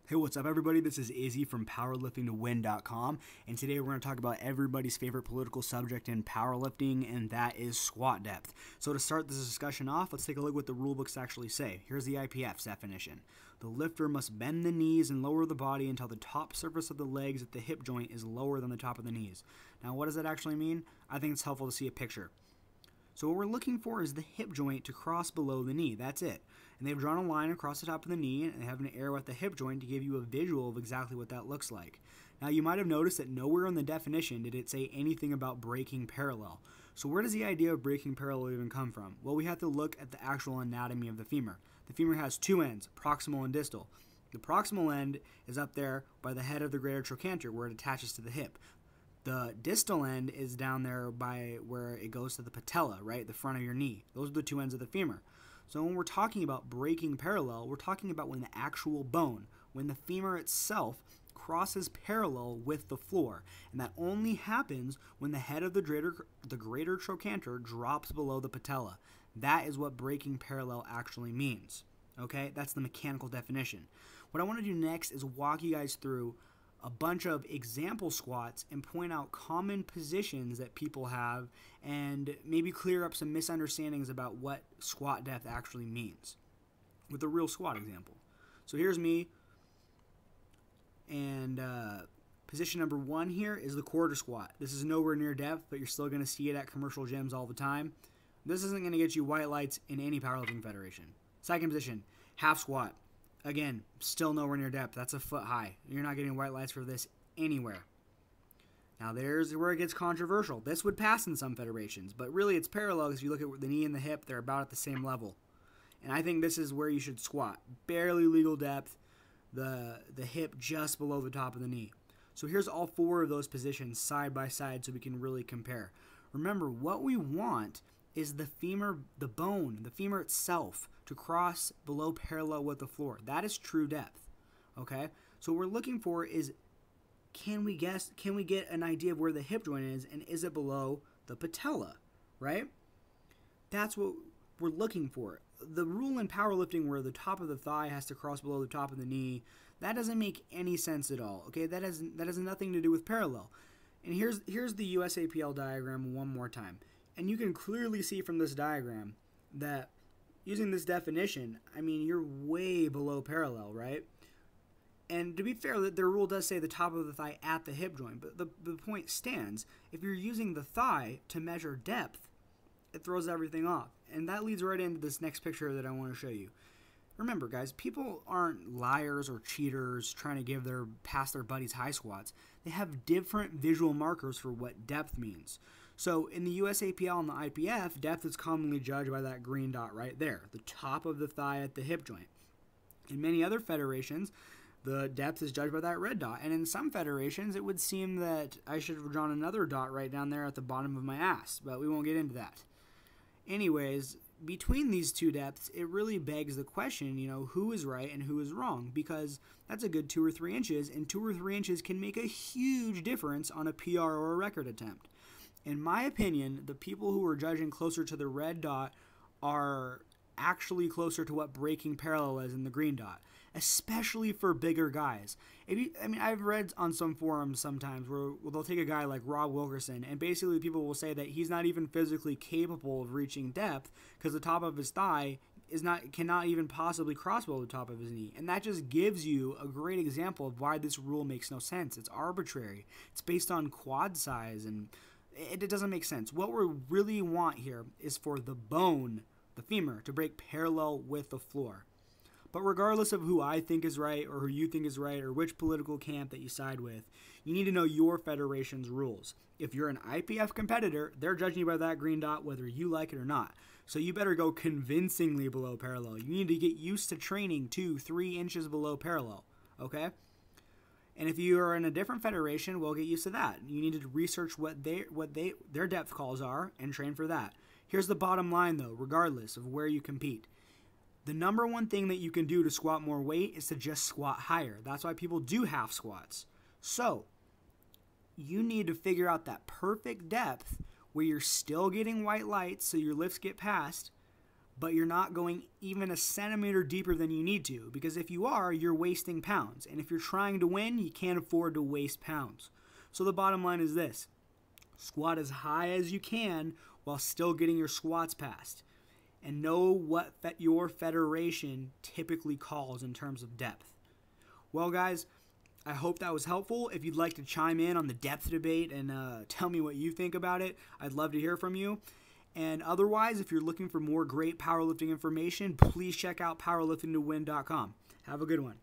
Hey, what's up everybody? This is Izzy from PowerliftingToWin.com, and today we're going to talk about everybody's favorite political subject in powerlifting, and that is squat depth. So to start this discussion off, let's take a look at what the rulebooks actually say. Here's the IPF's definition. The lifter must bend the knees and lower the body until the top surface of the legs at the hip joint is lower than the top of the knees. Now, what does that actually mean? I think it's helpful to see a picture. So what we're looking for is the hip joint to cross below the knee. That's it. And they've drawn a line across the top of the knee and they have an arrow at the hip joint to give you a visual of exactly what that looks like. Now you might have noticed that nowhere in the definition did it say anything about breaking parallel. So where does the idea of breaking parallel even come from? Well, we have to look at the actual anatomy of the femur. The femur has two ends, proximal and distal. The proximal end is up there by the head of the greater trochanter where it attaches to the hip. The distal end is down there by where it goes to the patella, right? The front of your knee. Those are the two ends of the femur. So when we're talking about breaking parallel, we're talking about when the actual bone, when the femur itself crosses parallel with the floor. And that only happens when the head of the greater trochanter drops below the patella. That is what breaking parallel actually means. Okay? That's the mechanical definition. What I want to do next is walk you guys through a bunch of example squats and point out common positions that people have and maybe clear up some misunderstandings about what squat depth actually means with a real squat example. So here's me, and position number one here is the quarter squat. This is nowhere near depth, but you're still going to see it at commercial gyms all the time. This isn't going to get you white lights in any powerlifting federation. Second position, half squat. Again, still nowhere near depth. That's a foot high. You're not getting white lights for this anywhere. Now there's where it gets controversial. This would pass in some federations, but really it's parallel because if you look at the knee and the hip, they're about at the same level. And I think this is where you should squat. Barely legal depth, the hip just below the top of the knee. So here's all four of those positions side by side so we can really compare. Remember, what we want is the femur, the bone, the femur itself to cross below parallel with the floor. That is true depth. Okay? So what we're looking for is can we get an idea of where the hip joint is and is it below the patella, right? That's what we're looking for. The rule in powerlifting where the top of the thigh has to cross below the top of the knee, that doesn't make any sense at all. Okay? That has nothing to do with parallel. And here's the USAPL diagram one more time. And you can clearly see from this diagram that using this definition, I mean, you're way below parallel, right? And to be fair, their rule does say the top of the thigh at the hip joint, but the point stands. If you're using the thigh to measure depth, it throws everything off. And that leads right into this next picture that I want to show you. Remember, guys, people aren't liars or cheaters trying to pass their buddies high squats. They have different visual markers for what depth means. So in the USAPL and the IPF, depth is commonly judged by that green dot right there, the top of the thigh at the hip joint. In many other federations, the depth is judged by that red dot. And in some federations, it would seem that I should have drawn another dot right down there at the bottom of my ass, but we won't get into that. Anyways, between these two depths, it really begs the question, who is right and who is wrong, because that's a good 2 or 3 inches, and 2 or 3 inches can make a huge difference on a PR or a record attempt. In my opinion, the people who are judging closer to the red dot are actually closer to what breaking parallel is in the green dot, especially for bigger guys. I've read on some forums sometimes where they'll take a guy like Rob Wilkerson, and basically people will say that he's not even physically capable of reaching depth because the top of his thigh cannot even possibly cross below the top of his knee. And that just gives you a great example of why this rule makes no sense. It's arbitrary. It's based on quad size, and it doesn't make sense. What we really want here is for the bone, the femur, to break parallel with the floor. But regardless of who I think is right or who you think is right or which political camp that you side with, you need to know your federation's rules. If you're an IPF competitor, they're judging you by that green dot whether you like it or not. So you better go convincingly below parallel. You need to get used to training 2-3 inches below parallel, okay? And if you are in a different federation, we'll get used to that. You need to research what their depth calls are and train for that. Here's the bottom line, though, regardless of where you compete. The number one thing that you can do to squat more weight is to just squat higher. That's why people do half squats. So you need to figure out that perfect depth where you're still getting white lights so your lifts get passed, but you're not going even a centimeter deeper than you need to, because if you are, you're wasting pounds. And if you're trying to win, you can't afford to waste pounds. So the bottom line is this: squat as high as you can while still getting your squats passed. And know what your federation typically calls in terms of depth. Well, guys, I hope that was helpful. If you'd like to chime in on the depth debate and tell me what you think about it, I'd love to hear from you. And otherwise, if you're looking for more great powerlifting information, please check out PowerliftingToWin.com. Have a good one.